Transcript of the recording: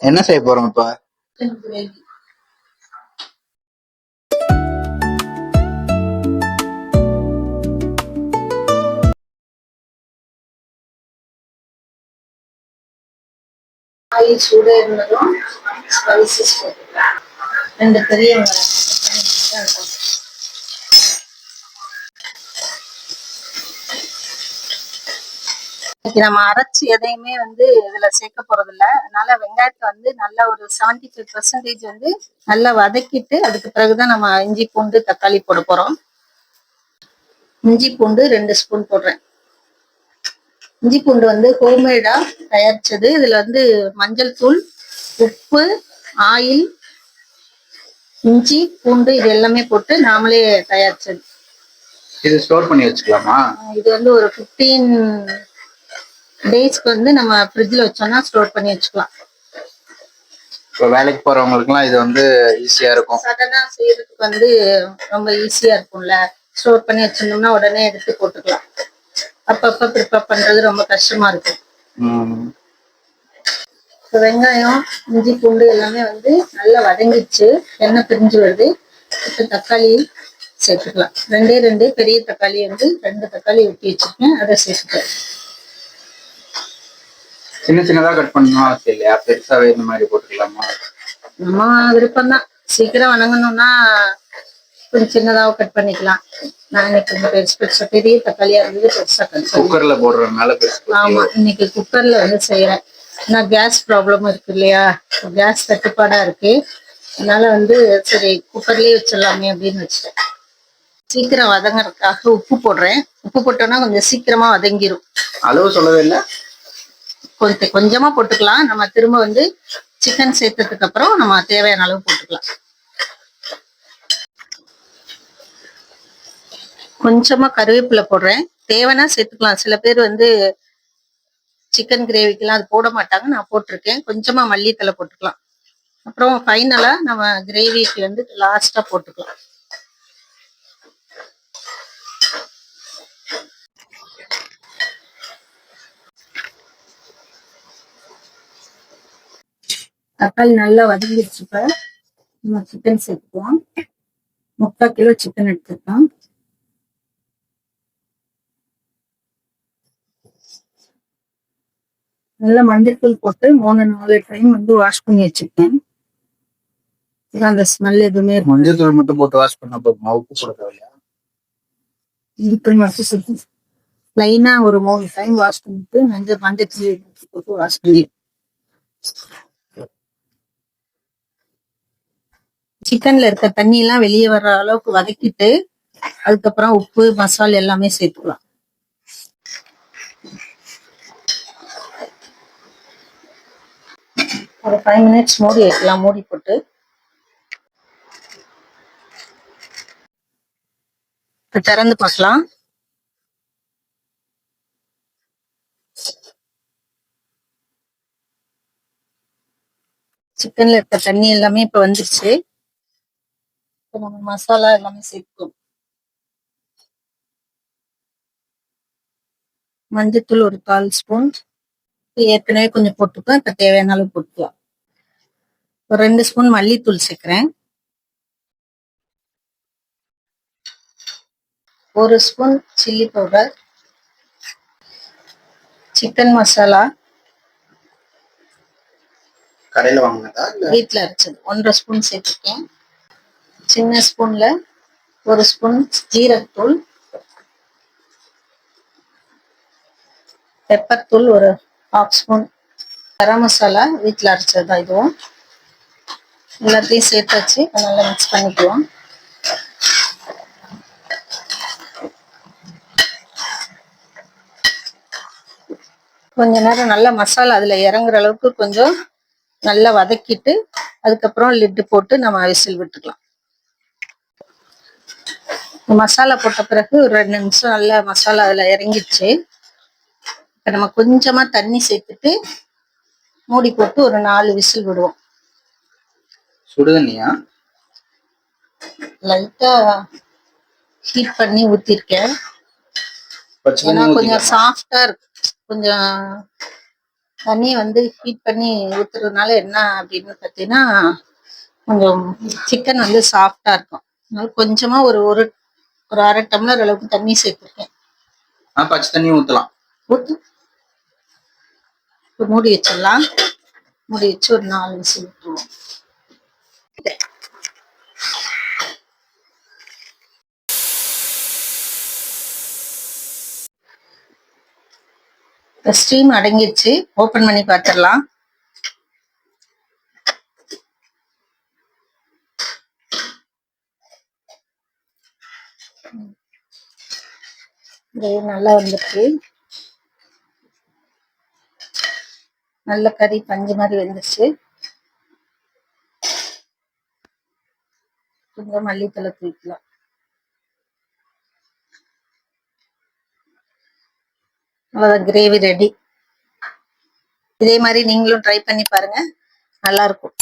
என்ன செய்ய போறோம் இப்ப? ஆயில் சூடா இருந்ததும் ஸ்பைசஸ் போட்டுக்கலாம். 2 பெரிய வெங்காயம். நம்ம அரைச்சு எதையுமே இதுல சேர்க்க போறது இல்ல. அதனால வெங்காயத்தை நல்ல ஒரு 75% நல்லா வதக்கிட்டு அதுக்கு பிறகுதான் நம்ம இஞ்சி பூண்டு தக்காளி போட போறோம். இஞ்சி பூண்டு 2 ஸ்பூன் போடுறேன். இஞ்சி பூண்டு ஹோம்மேடா தயாரிச்சது. இதுல மஞ்சள் தூள், உப்பு, ஆயில், இஞ்சி பூண்டு இது எல்லாமே போட்டு நாமளே தயாரிச்சது. இது ஸ்டோர் பண்ணி வச்சுக்கலாமா? இது ஒரு 15 டேஸ்க்கு நம்ம ஃப்ரிட்ஜ்ல வச்சோம்னா ஸ்டோர் பண்ணி வச்சுக்கலாம். இப்போ வேலைக்கு போறவங்களுக்குலாம் இது ஈஸியா இருக்கும். சடனா செய்யறதுக்கு ரொம்ப ஈஸியா இருக்கும்ல. ஸ்டோர் பண்ணி வச்சிருந்தோம்னா உடனே எடுத்து போட்டுக்கலாம். அப்பப்ப ப்ரிப்பேர் பண்றது ரொம்ப கஷ்டமா இருக்கும். வெங்காயம், இஞ்சி பூண்டு எல்லாமே நல்லா வதங்கிடுச்சு. எண்ணெய் பிரிஞ்சு வருது. இப்போ தக்காளி சேர்த்துக்கலாம். 2 பெரிய தக்காளி 2 தக்காளி ஊற்றி வச்சிருக்கேன். அதை சேர்த்துக்கலாம். சின்ன சின்னதா கட் பண்ணணும் அவசியம் இல்லையா? பெருசாவே இந்த மாதிரி போட்டுக்கலாமா? நம்ம விருப்பம் தான். சீக்கிரம் வணங்கணும்னா கொஞ்சம் சின்னதாக கட் பண்ணிக்கலாம். நான் இன்னைக்கு கொஞ்சம் பெருசா பெரிய தக்காளியா பெருசா கட் குக்கர்ல போடுறதுனால பெருசு. ஆமா, இன்னைக்கு குக்கர்ல செய்யறேன். ஏன்னா கேஸ் ப்ராப்ளம் இருக்கு இல்லையா? கேஸ் தட்டுப்பாடா இருக்கு. அதனால சரி குக்கர்லயே வச்சிடலாமே அப்படின்னு வச்சுட்டேன். சீக்கிரம் வதங்கறதுக்காக உப்பு போடுறேன். உப்பு போட்டோம்னா கொஞ்சம் சீக்கிரமா வதங்கிரும். அளவு சொல்லவே இல்லை. கொஞ்சமா போட்டுக்கலாம். நம்ம திரும்ப சிக்கன் சேர்த்ததுக்கு அப்புறம் நம்ம தேவையான அளவு போட்டுக்கலாம். கொஞ்சமா கருவேப்பிலை போடுறேன். தேவைன்னா சேர்த்துக்கலாம். சில பேர் சிக்கன் கிரேவிக்கெல்லாம் அது போட மாட்டாங்க. நான் போட்டிருக்கேன். கொஞ்சமா மல்லித்தலை போட்டுக்கலாம். அப்புறம் ஃபைனலா நம்ம கிரேவிக்கு லாஸ்டா போட்டுக்கலாம். தக்காளி நல்லா வதங்கிடுச்சு. இப்ப நம்ம சிக்கன் சேர்த்துக்கலாம். 3/4 கிலோ சிக்கன் எடுத்துக்கலாம். நல்லா மஞ்சள் போட்டு 3-4 டைம் வாஷ் பண்ணி வச்சிருக்கேன். அந்த ஸ்மெல் எதுவுமே மஞ்சள் தூள் மட்டும் போட்டு வாஷ் பண்ண போதுமா? உப்பு போட தேவையா? லைனா ஒரு 3 டைம் வாஷ் பண்ணிட்டு மஞ்சள் தூள் போட்டு வாஷ் பண்ணி சிக்கன்ல இருக்க தண்ணி எல்லாம் வெளியே வர்ற அளவுக்கு வதக்கிட்டு அதுக்கப்புறம் உப்பு மசாலா எல்லாமே சேர்த்துக்கலாம். ஒரு 5 மினிட்ஸ் மூடி வைக்கலாம். மூடி போட்டு திறந்து பார்க்கலாம். சிக்கன்ல இருக்க தண்ணி எல்லாமே இப்ப வந்துருச்சு. இப்ப நம்ம மசாலா எல்லாமே சேர்த்துக்கணும். மஞ்சத்தூள் ஒரு 1/4 ஸ்பூன். ஏற்கனவே கொஞ்சம் போட்டுக்கலாம். இப்ப தேவையான அளவு போட்டுக்கலாம். ஒரு 2 ஸ்பூன் மல்லித்தூள் சேர்க்கிறேன். 1 spoon chilli powder, chicken masala கடையில வாங்கினதா வீட்டுல அரைச்சது 1/2 ஸ்பூன் சேர்த்துருக்கேன். சின்ன ஸ்பூன்ல 1 ஸ்பூன் ஜீரகத்தூள், பெப்பர் தூள் ஒரு 1/2 ஸ்பூன், கரம் மசாலா வீட்டுல அரைச்சதுதான். இதுவும் எல்லாத்தையும் சேர்த்து வச்சு நல்லா மிக்ஸ் பண்ணிக்குவோம். கொஞ்ச நேரம் நல்லா மசாலா அதுல இறங்குற அளவுக்கு கொஞ்சம் நல்லா வதக்கிட்டு அதுக்கப்புறம் லிட்டு போட்டு நம்ம விசில் விட்டுக்கலாம். மசாலா போட்ட பிறகு ஒரு 2 நிமிஷம் நல்லா மசாலா அதுல இறங்கிடுச்சு. இப்ப நம்ம கொஞ்சமா தண்ணி சேர்த்துட்டு மூடி போட்டு ஒரு 4 விசில் விடுவோம். சுடுதண்ணியா? லைட்டா ஹீட் பண்ணி ஊத்திருக்கேன். ஏன்னா கொஞ்சம் சாஃப்டா இருக்கு. கொஞ்சம் தண்ணியை வந்து ஹீட் பண்ணி ஊத்துறதுனால என்ன அப்படின்னு பார்த்தீங்கன்னா கொஞ்சம் சிக்கன் வந்து சாஃப்டா இருக்கும். அதனால கொஞ்சமா ஒரு ஒரு ஒரு அரை டம்ளர் அளவுக்கு தண்ணி சேர்த்துருக்கேன். பச்சை தண்ணி ஊத்தலாம். ஊத்து. மூடி வச்சிடலாம். மூடி வச்சு ஒரு 4 விசில் விட்டுருவோம். ஸ்டீம் அடங்கிடுச்சு. ஓபன் பண்ணி பார்த்துடலாம். நல்லா வந்துருக்கு. நல்ல கறி பஞ்சு மாதிரி வந்துருச்சு. கொஞ்சம் மல்லித்தலை தூக்கலாம். அவ்வளவுதான், கிரேவி ரெடி. இதே மாதிரி நீங்களும் ட்ரை பண்ணி பாருங்க, நல்லா இருக்கும்.